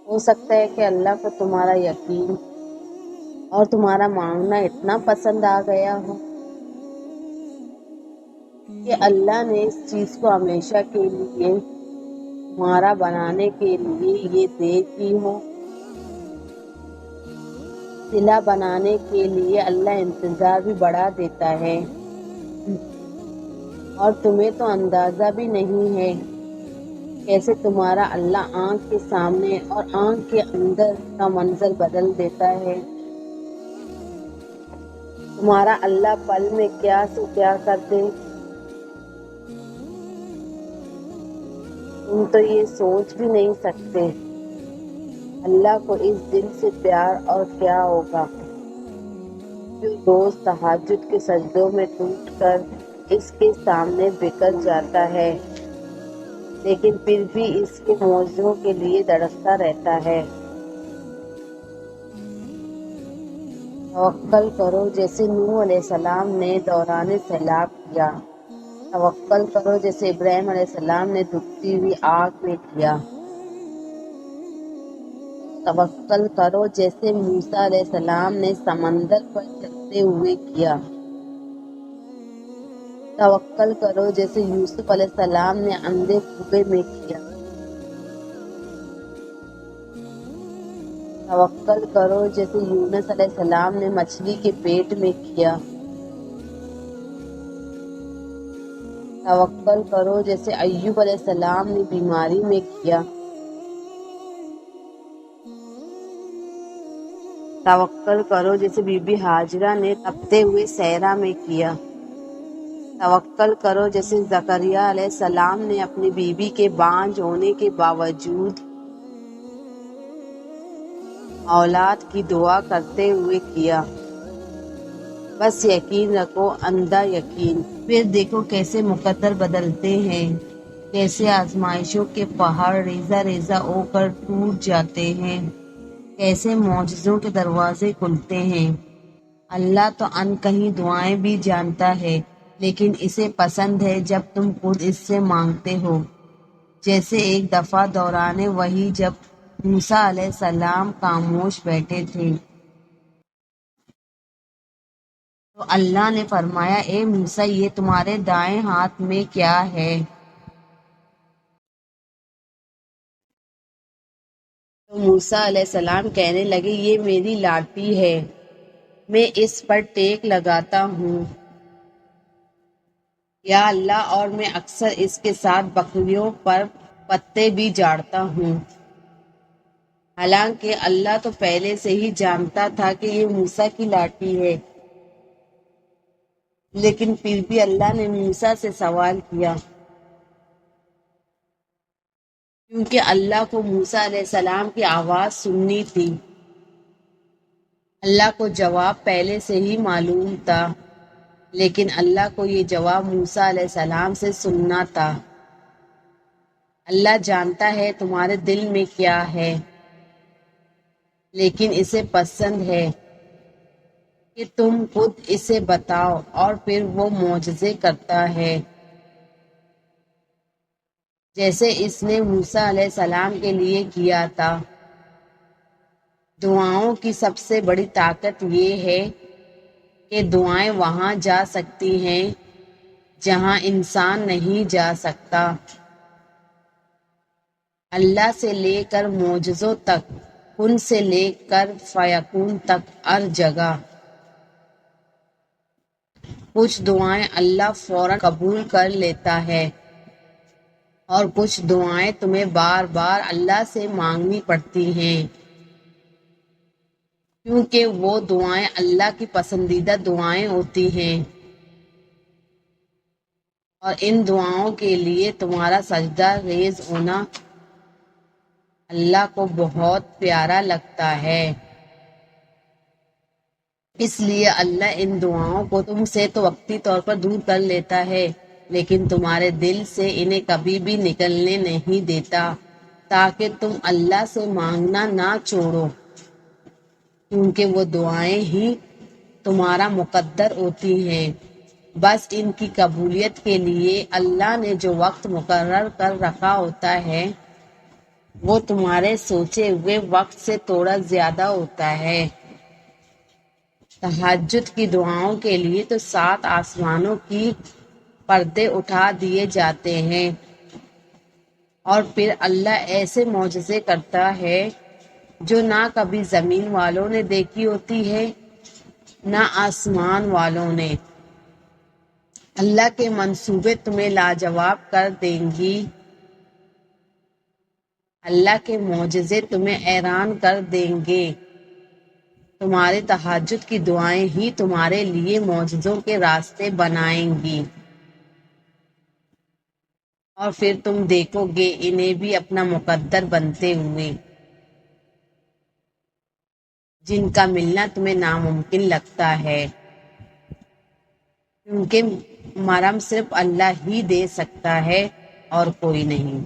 ہو سکتا ہے کہ اللہ کو تمہارا یقین اور تمہارا مانگنا اتنا پسند آ گیا ہو کہ اللہ نے اس چیز کو ہمیشہ کے لیے تمہارا بنانے کے لیے یہ دے دی ہو۔ صلہ بنانے کے لیے اللہ انتظار بھی بڑھا دیتا ہے، اور تمہیں تو اندازہ بھی نہیں ہے کیسے تمہارا اللہ آنکھ کے سامنے اور آنکھ کے اندر کا منظر بدل دیتا ہے۔ تمہارا اللہ پل میں کیا سے کیا کر دے، تم تو یہ سوچ بھی نہیں سکتے۔ اللہ کو اس دل سے پیار اور کیا ہوگا جو روز تہجد کے سجدوں میں ٹوٹ کر اس کے سامنے بکھر جاتا ہے، لیکن پھر بھی اس کے معجزوں کے لیے دھڑکتا رہتا ہے۔ توکل کرو جیسے نوح علیہ السلام نے دوران سیلاب کیا، توکل کرو جیسے ابراہیم علیہ السلام نے دکھتی ہوئی آگ میں کیا، توکل کرو جیسے موسیٰ علیہ السلام نے سمندر پر چلتے ہوئے کیا، توکل کرو جیسے یوسف علیہ السلام نے اندھے کنویں میں کیا، توکل کرو جیسے یونس علیہ السلام نے مچھلی کے پیٹ میں کیا، توکل کرو جیسے ایوب علیہ السلام نے بیماری میں کیا، توکل کرو جیسے بی بی ہاجرہ نے تپتے ہوئے صحرا میں کیا، توکل کرو جیسے زکریا علیہ السلام نے اپنی بیوی کے بانجھ ہونے کے باوجود اولاد کی دعا کرتے ہوئے کیا۔ بس یقین رکھو، اندھا یقین، پھر دیکھو کیسے مقدر بدلتے ہیں، کیسے آزمائشوں کے پہاڑ ریزہ ریزہ ہو کر ٹوٹ جاتے ہیں، کیسے معجزوں کے دروازے کھلتے ہیں۔ اللہ تو ان کہیں دعائیں بھی جانتا ہے، لیکن اسے پسند ہے جب تم خود اس سے مانگتے ہو۔ جیسے ایک دفعہ دوران وحی جب موسیٰ علیہ السلام خاموش بیٹھے تھے تو اللہ نے فرمایا، اے موسیٰ، یہ تمہارے دائیں ہاتھ میں کیا ہے؟ تو موسیٰ علیہ السلام کہنے لگے، یہ میری لاٹھی ہے، میں اس پر ٹیک لگاتا ہوں یا اللہ، اور میں اکثر اس کے ساتھ بکریوں پر پتے بھی جاڑتا ہوں۔ حالانکہ اللہ تو پہلے سے ہی جانتا تھا کہ یہ موسیٰ کی لاٹھی ہے، لیکن پھر بھی اللہ نے موسیٰ سے سوال کیا کیونکہ اللہ کو موسیٰ علیہ السلام کی آواز سننی تھی۔ اللہ کو جواب پہلے سے ہی معلوم تھا، لیکن اللہ کو یہ جواب موسیٰ علیہ السلام سے سننا تھا۔ اللہ جانتا ہے تمہارے دل میں کیا ہے، لیکن اسے پسند ہے کہ تم خود اسے بتاؤ، اور پھر وہ معجزے کرتا ہے، جیسے اس نے موسیٰ علیہ السلام کے لیے کیا تھا۔ دعاؤں کی سب سے بڑی طاقت یہ ہے کہ دعائیں وہاں جا سکتی ہیں جہاں انسان نہیں جا سکتا۔ اللہ سے لے کر معجزوں تک، کن سے لے کر فیکون تک، ہر جگہ کچھ دعائیں اللہ فوراً قبول کر لیتا ہے، اور کچھ دعائیں تمہیں بار بار اللہ سے مانگنی پڑتی ہیں، کیونکہ وہ دعائیں اللہ کی پسندیدہ دعائیں ہوتی ہیں، اور ان دعاؤں کے لیے تمہارا سجدہ ریز ہونا اللہ کو بہت پیارا لگتا ہے۔ اس لیے اللہ ان دعاؤں کو تم سے تو وقتی طور پر دور کر لیتا ہے، لیکن تمہارے دل سے انہیں کبھی بھی نکلنے نہیں دیتا، تاکہ تم اللہ سے مانگنا نہ چھوڑو، کیونکہ وہ دعائیں ہی تمہارا مقدر ہوتی ہیں۔ بس ان کی قبولیت کے لیے اللہ نے جو وقت مقرر کر رکھا ہوتا ہے وہ تمہارے سوچے ہوئے وقت سے تھوڑا زیادہ ہوتا ہے۔ تہجد کی دعاؤں کے لیے تو 7 آسمانوں کی پردے اٹھا دیے جاتے ہیں، اور پھر اللہ ایسے معجزے کرتا ہے جو نہ کبھی زمین والوں نے دیکھی ہوتی ہے نہ آسمان والوں نے۔ اللہ کے منصوبے تمہیں لاجواب کر دیں گی، اللہ کے معجزے تمہیں حیران کر دیں گے۔ تمہارے تہجد کی دعائیں ہی تمہارے لیے معجزوں کے راستے بنائیں گی، اور پھر تم دیکھو گے انہیں بھی اپنا مقدر بنتے ہوئے، جن کا ملنا تمہیں ناممکن لگتا ہے، کیونکہ مرہم صرف اللہ ہی دے سکتا ہے اور کوئی نہیں۔